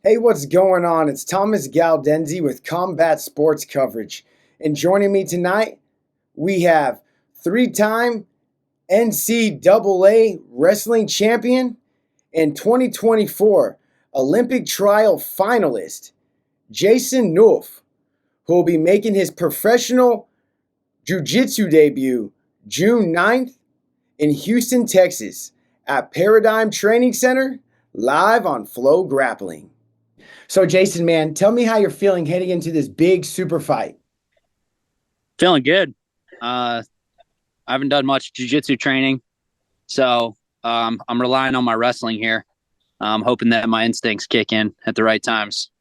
Hey, what's going on? It's Thomas Galdenzi with Combat Sports Coverage. And joining me tonight, we have three-time NCAA wrestling champion and 2024 Olympic trial finalist, Jason Nolf, who will be making his professional jiu-jitsu debut June 9th in Houston, Texas at Paradigm Training Center, live on Flo Grappling. So, Jason, man, tell me how you're feeling heading into this big super fight. Feeling good. I haven't done much jiu-jitsu training, so I'm relying on my wrestling here. I'm hoping that my instincts kick in at the right times.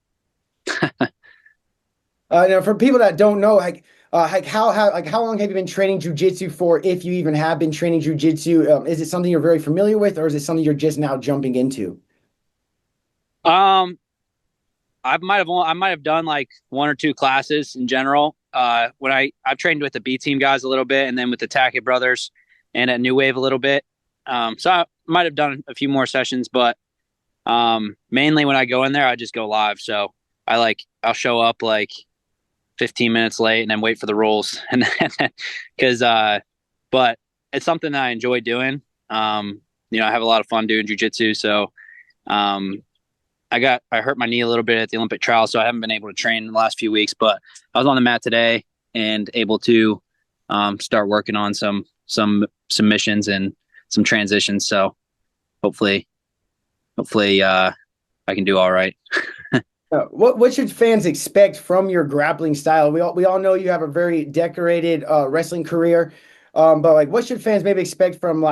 Now, for people that don't know, how long have you been training jiu-jitsu for? If you even have been training jiu-jitsu, is it something you're very familiar with, or is it something you're just now jumping into? Um, I might have done like one or two classes in general. When I've trained with the B team guys a little bit, and then with the Tackett brothers and at New Wave a little bit. So I might have done a few more sessions, but mainly when I go in there, I just go live. So I'll show up like 15 minutes late and then wait for the rules, and because but it's something that I enjoy doing. I have a lot of fun doing jujitsu, so I hurt my knee a little bit at the Olympic trial, so I haven't been able to train in the last few weeks, but I was on the mat today and able to start working on some submissions and some transitions. So hopefully I can do all right. What should fans expect from your grappling style? We all know you have a very decorated wrestling career, but like, what should fans maybe expect from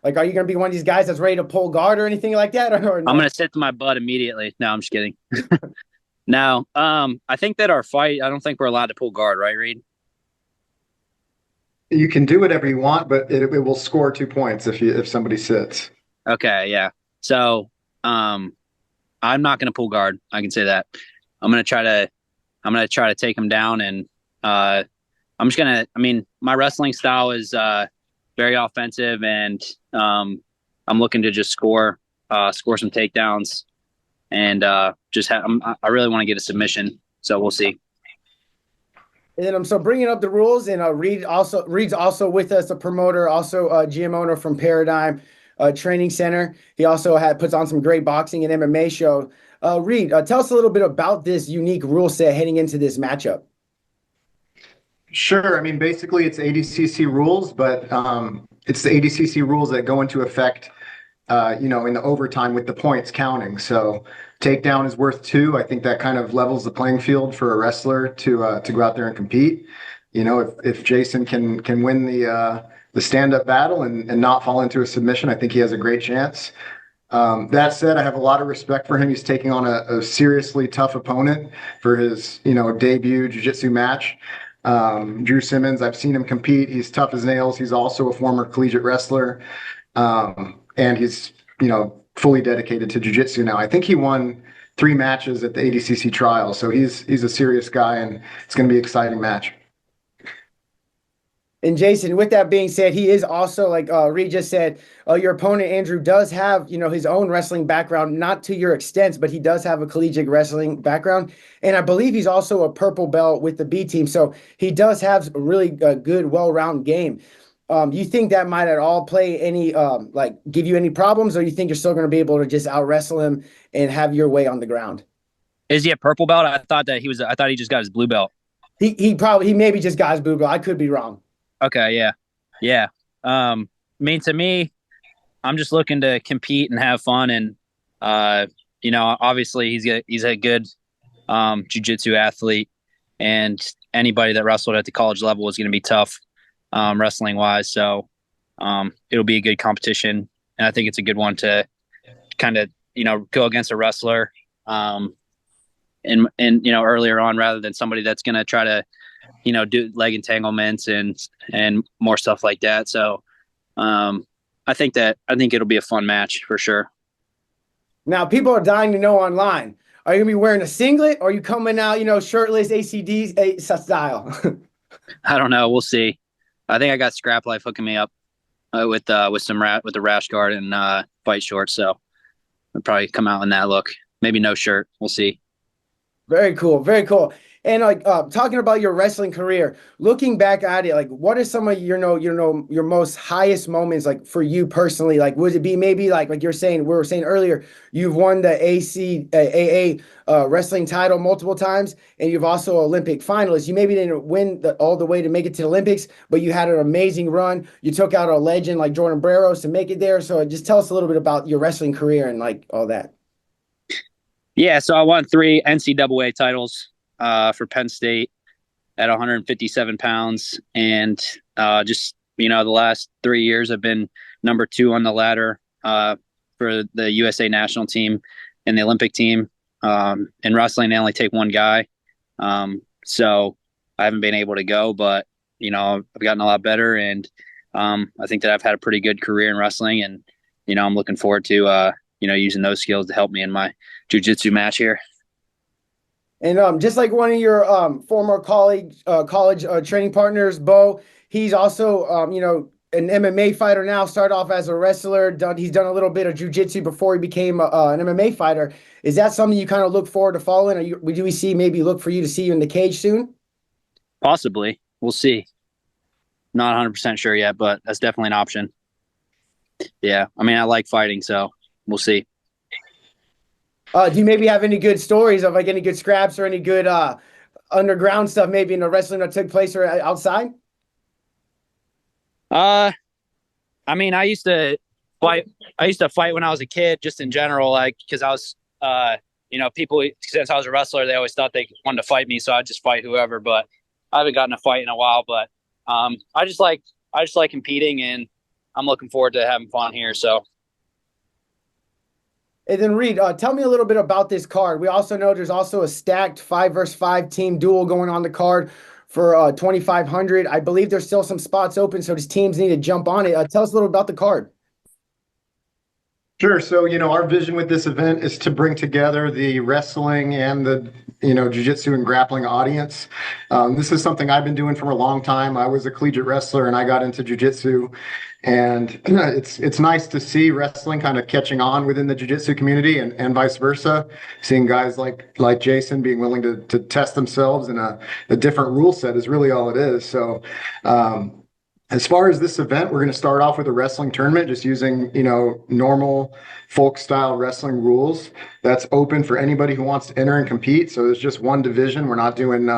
are you going to be one of these guys that's ready to pull guard or anything like that? Or no? I'm going to sit to my butt immediately. No, I'm just kidding. No, I think that our fight, I don't think we're allowed to pull guard, right, Reed? You can do whatever you want, but it will score 2 points if somebody sits. Okay, yeah. So, I'm not going to pull guard. I can say that. I'm going to try to take him down, and my wrestling style is very offensive, and I'm looking to just score some takedowns, and I really want to get a submission. So we'll see. And then so bringing up the rules, and Reed's also with us, a promoter, also a GM owner from Paradigm Training Center. He also puts on some great boxing and MMA show. Reed, tell us a little bit about this unique rule set heading into this matchup. Sure. I mean, basically, it's ADCC rules, but it's the ADCC rules that go into effect, in the overtime with the points counting. So takedown is worth 2. I think that kind of levels the playing field for a wrestler to go out there and compete. If Jason can win the stand-up battle and not fall into a submission, I think he has a great chance. That said, I have a lot of respect for him. He's taking on a seriously tough opponent for his, debut jiu-jitsu match. Drew Simmons, I've seen him compete. He's tough as nails. He's also a former collegiate wrestler. And he's, fully dedicated to jiu-jitsu now. I think he won 3 matches at the ADCC trial. So he's a serious guy, and it's going to be an exciting match. And Jason, with that being said, he is also, like Reed just said, your opponent, Andrew, does have, his own wrestling background, not to your extent, but he does have a collegiate wrestling background. And I believe he's also a purple belt with the B team. So he does have a really good, well-rounded game. You think that might at all play any, give you any problems, or you think you're still going to be able to just out-wrestle him and have your way on the ground? Is he a purple belt? I thought he just got his blue belt. He maybe just got his blue belt. I could be wrong. Okay, yeah. Yeah. To me, I'm just looking to compete and have fun, and obviously he's a good jiu-jitsu athlete, and anybody that wrestled at the college level is going to be tough wrestling wise. So it'll be a good competition, and I think it's a good one to kind of go against a wrestler and earlier on, rather than somebody that's going to try to do leg entanglements and more stuff like that. So I think it'll be a fun match for sure. Now, people are dying to know online, are you going to be wearing a singlet, or are you coming out, shirtless ACD style? I don't know. We'll see. I think I got Scrap Life hooking me up with the rash guard and fight shorts. So I'll probably come out in that look. maybe no shirt. We'll see. Very cool. Very cool. And like talking about your wrestling career, looking back at it, like what are some of your most highest moments like for you personally? Like would it be maybe like you're saying we were saying earlier, you've won the ACAA wrestling title multiple times, and you've also Olympic finalist. You maybe didn't win all the way to make it to the Olympics, but you had an amazing run. You took out a legend like Jordan Barros to make it there. So just tell us a little bit about your wrestling career and like all that. Yeah, so I won 3 NCAA titles for Penn State at 157 pounds, and just the last 3 years I've been number 2 on the ladder for the USA national team and the Olympic team. In wrestling, they only take one guy, so I haven't been able to go, but I've gotten a lot better, and I think that I've had a pretty good career in wrestling, and I'm looking forward to using those skills to help me in my jiu-jitsu match here. And just like one of your former college training partners, Bo, he's also an MMA fighter now. Started off as a wrestler. He's done a little bit of jiu-jitsu before he became an MMA fighter. Is that something you kind of look forward to following? Do we look for you to see you in the cage soon? Possibly. We'll see. Not 100% sure yet, but that's definitely an option. Yeah, I mean, I like fighting, so we'll see. Do you maybe have any good stories of like any good scraps or any good underground stuff maybe in the wrestling that took place or outside? I mean, I used to fight when I was a kid, just in general, like because I was people, since I was a wrestler, they always thought they wanted to fight me, so I'd just fight whoever. But I haven't gotten a fight in a while. But I just like competing, and I'm looking forward to having fun here. So. And then Reed, tell me a little bit about this card. We also know there's also a stacked 5 versus 5 team duel going on the card for 2,500. I believe there's still some spots open, so these teams need to jump on it. Tell us a little about the card. Sure. So, our vision with this event is to bring together the wrestling and the, jiu-jitsu and grappling audience. This is something I've been doing for a long time. I was a collegiate wrestler and I got into jiu-jitsu, and it's nice to see wrestling kind of catching on within the jiu-jitsu community and vice versa. Seeing guys like Jason being willing to test themselves in a different rule set is really all it is. So, as far as this event, we're going to start off with a wrestling tournament, just using, normal folk style wrestling rules. That's open for anybody who wants to enter and compete. So there's just one division. We're not doing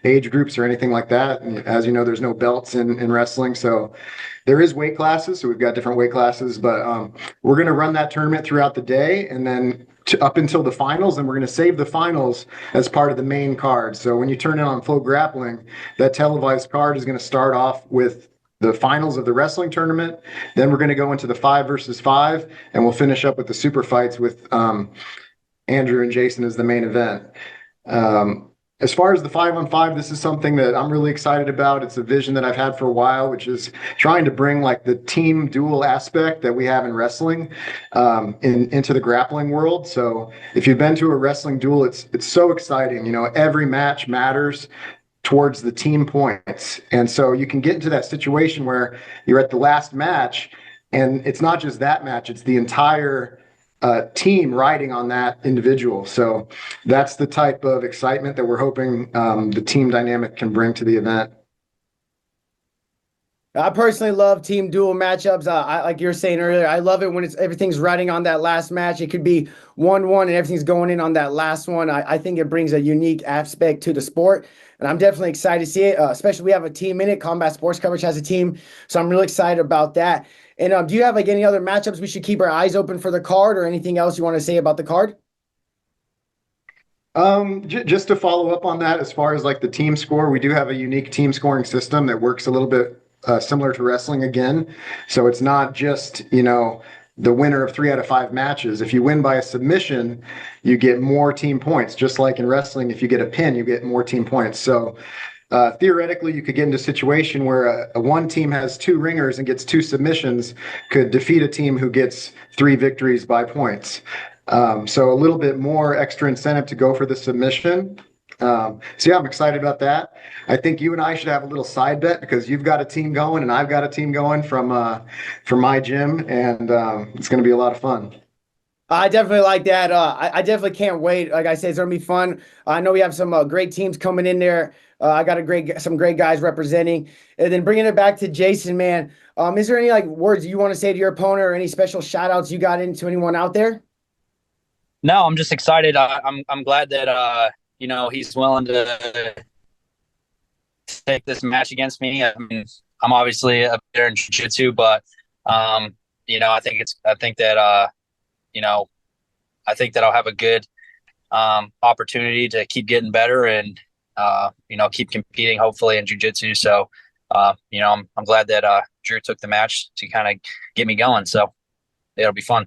age groups or anything like that. And as you know, there's no belts in wrestling. So there is weight classes. So we've got different weight classes, but we're going to run that tournament throughout the day, and then up until the finals, and we're going to save the finals as part of the main card. So when you turn in on Flo Grappling, that televised card is going to start off with the finals of the wrestling tournament. Then we're going to go into the 5 versus 5, and we'll finish up with the super fights with Andrew and Jason as the main event. As far as the 5-on-5, this is something that I'm really excited about. It's a vision that I've had for a while, which is trying to bring like the team duel aspect that we have in wrestling into the grappling world. So if you've been to a wrestling duel, it's so exciting. Every match matters towards the team points. And so you can get into that situation where you're at the last match, and it's not just that match, it's the entire team riding on that individual. So that's the type of excitement that we're hoping the team dynamic can bring to the event. I personally love team duel matchups. Like you were saying earlier, I love it when everything's riding on that last match. It could be 1-1 and everything's going in on that last one. I think it brings a unique aspect to the sport, and I'm definitely excited to see it. Especially we have a team in it. Combat Sports Coverage has a team, so I'm really excited about that. And do you have like any other matchups we should keep our eyes open for the card, or anything else you want to say about the card? Just to follow up on that, as far as like the team score, we do have a unique team scoring system that works a little bit similar to wrestling again. So it's not just, the winner of 3 out of 5 matches. If you win by a submission, you get more team points. Just like in wrestling, if you get a pin, you get more team points. So theoretically, you could get into a situation where one team has 2 ringers and gets 2 submissions, could defeat a team who gets 3 victories by points. So a little bit more extra incentive to go for the submission. So yeah, I'm excited about that. I think you and I should have a little side bet, because you've got a team going and I've got a team going from my gym, and it's going to be a lot of fun. I definitely like that. I definitely can't wait. Like I said, it's gonna be fun. I know we have some great teams coming in there. I got some great guys representing, and then bringing it back to Jason, man. Is there any like words you want to say to your opponent, or any special shout outs you got into anyone out there? No, I'm just excited. I'm glad that he's willing to take this match against me. I mean, I'm obviously a better in jiu-jitsu, but I think that I think that I'll have a good opportunity to keep getting better and keep competing hopefully in jiu-jitsu. So I'm glad that Drew took the match to kind of get me going. So it'll be fun.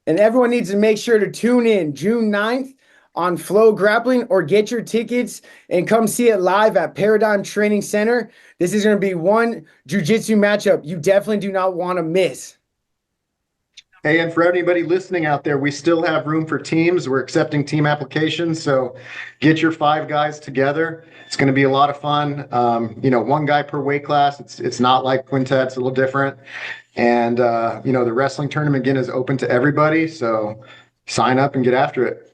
And everyone needs to make sure to tune in June 9th on Flo Grappling, or get your tickets and come see it live at Paradigm Training Center. This is going to be one jiu-jitsu matchup you definitely do not want to miss. Hey, and for anybody listening out there, we still have room for teams. We're accepting team applications, so get your 5 guys together. It's going to be a lot of fun. One guy per weight class. It's not like quintet. It's a little different. And the wrestling tournament again is open to everybody. So sign up and get after it.